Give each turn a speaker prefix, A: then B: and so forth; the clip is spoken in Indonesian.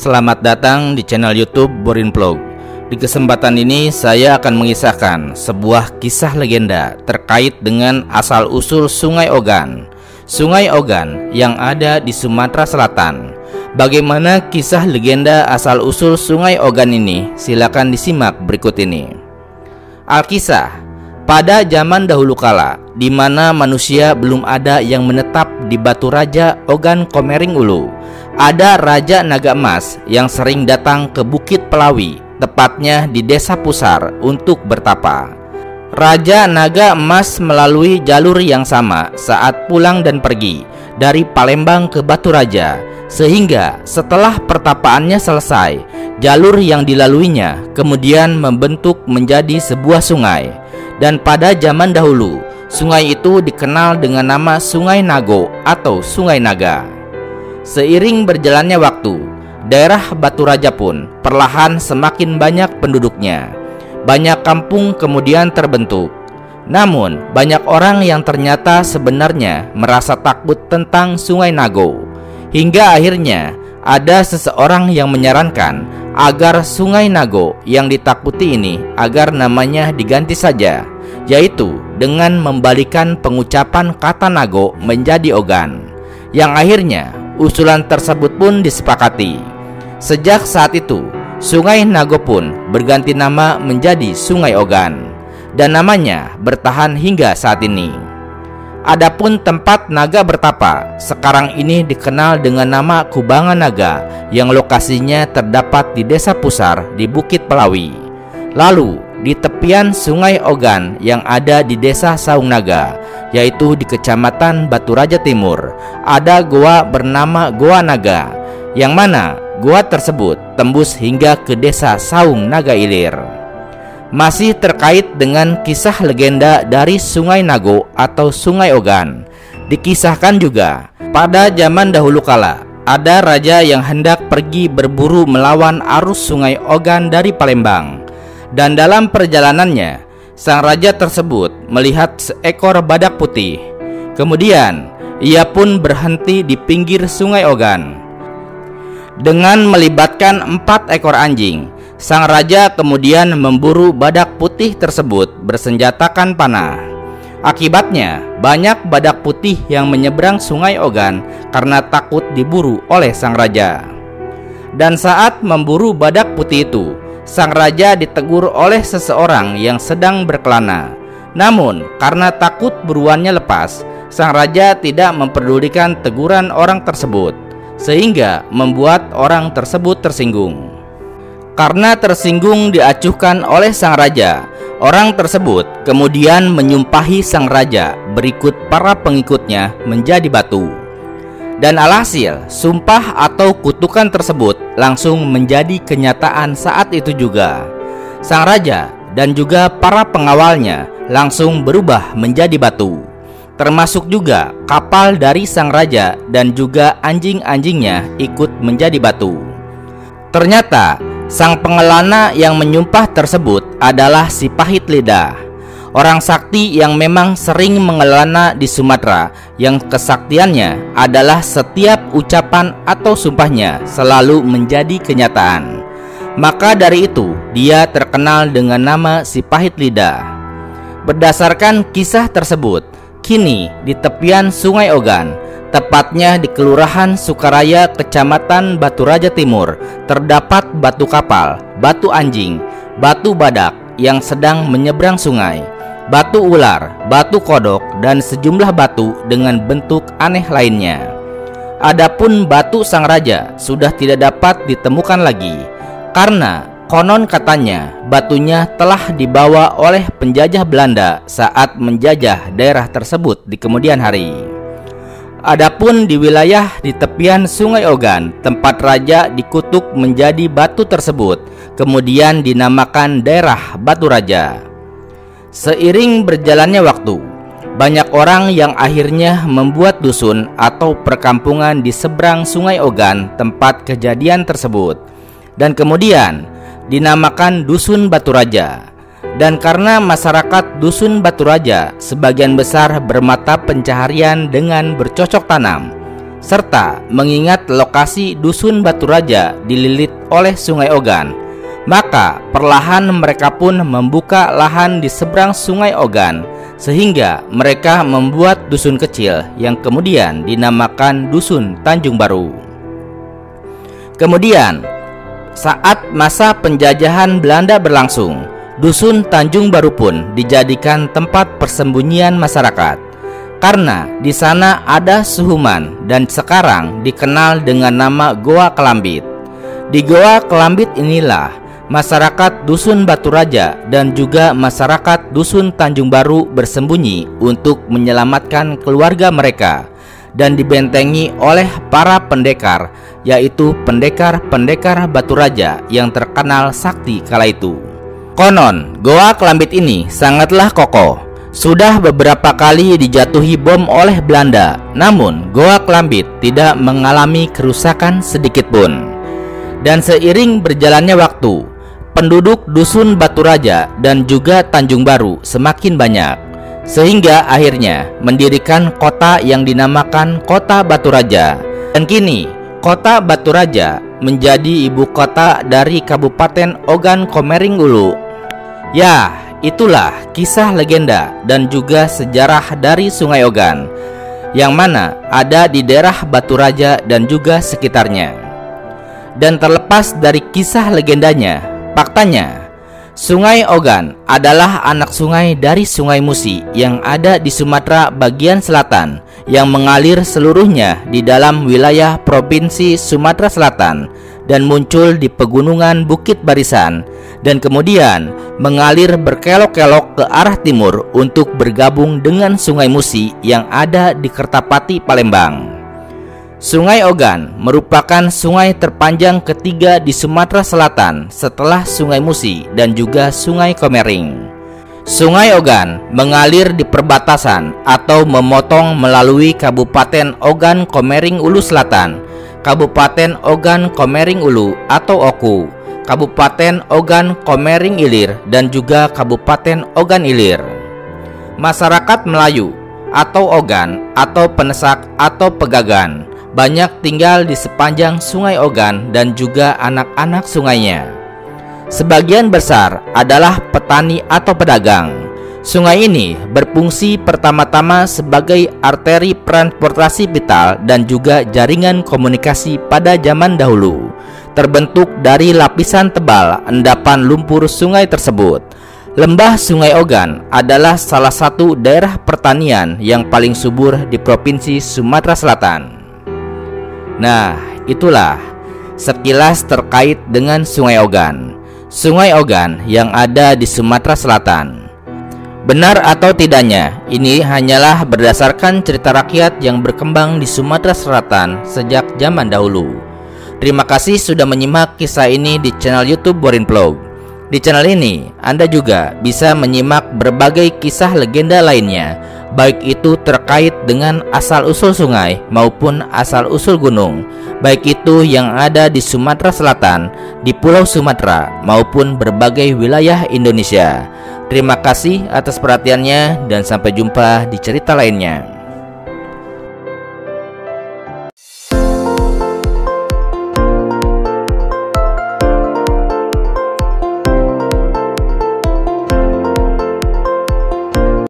A: Selamat datang di channel YouTube Borin Vlog. Di kesempatan ini saya akan mengisahkan sebuah kisah legenda terkait dengan asal-usul Sungai Ogan. Sungai Ogan yang ada di Sumatera Selatan. Bagaimana kisah legenda asal-usul Sungai Ogan ini? Silakan disimak berikut ini. Alkisah. Pada zaman dahulu kala, di mana manusia belum ada yang menetap di Batu Raja Ogan Komering Ulu, ada Raja Naga Emas yang sering datang ke Bukit Pelawi, tepatnya di Desa Pusar, untuk bertapa. Raja Naga Emas melalui jalur yang sama saat pulang dan pergi dari Palembang ke Batu Raja, sehingga setelah pertapaannya selesai, jalur yang dilaluinya kemudian membentuk menjadi sebuah sungai. Dan pada zaman dahulu, sungai itu dikenal dengan nama Sungai Nago atau Sungai Naga. Seiring berjalannya waktu, daerah Batu Raja pun perlahan semakin banyak penduduknya. Banyak kampung kemudian terbentuk. Namun, banyak orang yang ternyata sebenarnya merasa takut tentang Sungai Nago. Hingga akhirnya ada seseorang yang menyarankan agar Sungai Nago yang ditakuti ini agar namanya diganti saja, yaitu dengan membalikan pengucapan kata Nago menjadi Ogan. Yang akhirnya usulan tersebut pun disepakati. Sejak saat itu, Sungai Nago pun berganti nama menjadi Sungai Ogan, dan namanya bertahan hingga saat ini. Adapun tempat naga bertapa sekarang ini dikenal dengan nama Kubangan Naga, yang lokasinya terdapat di Desa Pusar di Bukit Pelawi. Lalu di tepian Sungai Ogan yang ada di Desa Saung Naga, yaitu di Kecamatan Batu Raja Timur, ada goa bernama Goa Naga, yang mana goa tersebut tembus hingga ke Desa Saung Naga Ilir. Masih terkait dengan kisah legenda dari Sungai Nago atau Sungai Ogan, dikisahkan juga pada zaman dahulu kala ada raja yang hendak pergi berburu melawan arus Sungai Ogan dari Palembang. Dan dalam perjalanannya, sang raja tersebut melihat seekor badak putih. Kemudian ia pun berhenti di pinggir Sungai Ogan. Dengan melibatkan 4 ekor anjing, sang raja kemudian memburu badak putih tersebut bersenjatakan panah. Akibatnya, banyak badak putih yang menyeberang Sungai Ogan karena takut diburu oleh sang raja. Dan saat memburu badak putih itu, sang raja ditegur oleh seseorang yang sedang berkelana. Namun, karena takut buruannya lepas, sang raja tidak memperdulikan teguran orang tersebut, sehingga membuat orang tersebut tersinggung. Karena tersinggung diacuhkan oleh sang raja, orang tersebut kemudian menyumpahi sang raja berikut para pengikutnya menjadi batu. Dan alhasil, sumpah atau kutukan tersebut langsung menjadi kenyataan saat itu juga. Sang raja dan juga para pengawalnya langsung berubah menjadi batu. Termasuk juga kapal dari sang raja dan juga anjing-anjingnya ikut menjadi batu. Ternyata sang pengelana yang menyumpah tersebut adalah si Pahit Lidah, orang sakti yang memang sering mengelana di Sumatera, yang kesaktiannya adalah setiap ucapan atau sumpahnya selalu menjadi kenyataan. Maka dari itu dia terkenal dengan nama si Pahit Lidah. Berdasarkan kisah tersebut, kini di tepian Sungai Ogan, tepatnya di Kelurahan Sukaraya, Kecamatan Batu Raja Timur, terdapat batu kapal, batu anjing, batu badak yang sedang menyeberang sungai, batu ular, batu kodok, dan sejumlah batu dengan bentuk aneh lainnya. Adapun batu sang raja sudah tidak dapat ditemukan lagi, karena konon katanya batunya telah dibawa oleh penjajah Belanda saat menjajah daerah tersebut di kemudian hari. Adapun di wilayah di tepian Sungai Ogan, tempat raja dikutuk menjadi batu tersebut kemudian dinamakan daerah Batu Raja. Seiring berjalannya waktu, banyak orang yang akhirnya membuat dusun atau perkampungan di seberang Sungai Ogan tempat kejadian tersebut, dan kemudian dinamakan Dusun Batu Raja. Dan karena masyarakat Dusun Batu Raja sebagian besar bermata pencaharian dengan bercocok tanam, serta mengingat lokasi Dusun Batu Raja dililit oleh Sungai Ogan, maka perlahan mereka pun membuka lahan di seberang Sungai Ogan, sehingga mereka membuat dusun kecil yang kemudian dinamakan Dusun Tanjung Baru. Kemudian, saat masa penjajahan Belanda berlangsung, Dusun Tanjung Baru pun dijadikan tempat persembunyian masyarakat, karena di sana ada suhuman dan sekarang dikenal dengan nama Goa Kelambit. Di Goa Kelambit inilah masyarakat Dusun Batu Raja dan juga masyarakat Dusun Tanjung Baru bersembunyi untuk menyelamatkan keluarga mereka, dan dibentengi oleh para pendekar, yaitu pendekar-pendekar Batu Raja yang terkenal sakti kala itu. Konon, Goa Kelambit ini sangatlah kokoh. Sudah beberapa kali dijatuhi bom oleh Belanda, namun Goa Kelambit tidak mengalami kerusakan sedikit pun. Dan seiring berjalannya waktu, penduduk Dusun Batu Raja dan juga Tanjung Baru semakin banyak, sehingga akhirnya mendirikan kota yang dinamakan Kota Batu Raja. Dan kini Kota Batu Raja menjadi ibu kota dari Kabupaten Ogan Komering Ulu. Ya, itulah kisah legenda dan juga sejarah dari Sungai Ogan, yang mana ada di daerah Batu Raja dan juga sekitarnya. Dan terlepas dari kisah legendanya, faktanya Sungai Ogan adalah anak sungai dari Sungai Musi yang ada di Sumatera bagian selatan, yang mengalir seluruhnya di dalam wilayah Provinsi Sumatera Selatan dan muncul di pegunungan Bukit Barisan, dan kemudian mengalir berkelok-kelok ke arah timur untuk bergabung dengan Sungai Musi yang ada di Kertapati, Palembang. Sungai Ogan merupakan sungai terpanjang ketiga di Sumatera Selatan setelah Sungai Musi dan juga Sungai Komering. Sungai Ogan mengalir di perbatasan atau memotong melalui Kabupaten Ogan Komering Ulu Selatan, Kabupaten Ogan Komering Ulu atau Oku, Kabupaten Ogan Komering Ilir, dan juga Kabupaten Ogan Ilir. Masyarakat Melayu atau Ogan atau Penesak atau Pegagan banyak tinggal di sepanjang Sungai Ogan dan juga anak-anak sungainya. Sebagian besar adalah petani atau pedagang. Sungai ini berfungsi pertama-tama sebagai arteri transportasi vital dan juga jaringan komunikasi pada zaman dahulu, terbentuk dari lapisan tebal endapan lumpur sungai tersebut. Lembah Sungai Ogan adalah salah satu daerah pertanian yang paling subur di Provinsi Sumatera Selatan. Nah, itulah sekilas terkait dengan Sungai Ogan. Sungai Ogan yang ada di Sumatera Selatan. Benar atau tidaknya, ini hanyalah berdasarkan cerita rakyat yang berkembang di Sumatera Selatan sejak zaman dahulu. Terima kasih sudah menyimak kisah ini di channel YouTube Borin Vlog. Di channel ini, Anda juga bisa menyimak berbagai kisah legenda lainnya, baik itu terkait dengan asal-usul sungai maupun asal-usul gunung, baik itu yang ada di Sumatera Selatan, di Pulau Sumatera, maupun berbagai wilayah Indonesia. Terima kasih atas perhatiannya dan sampai jumpa di cerita lainnya.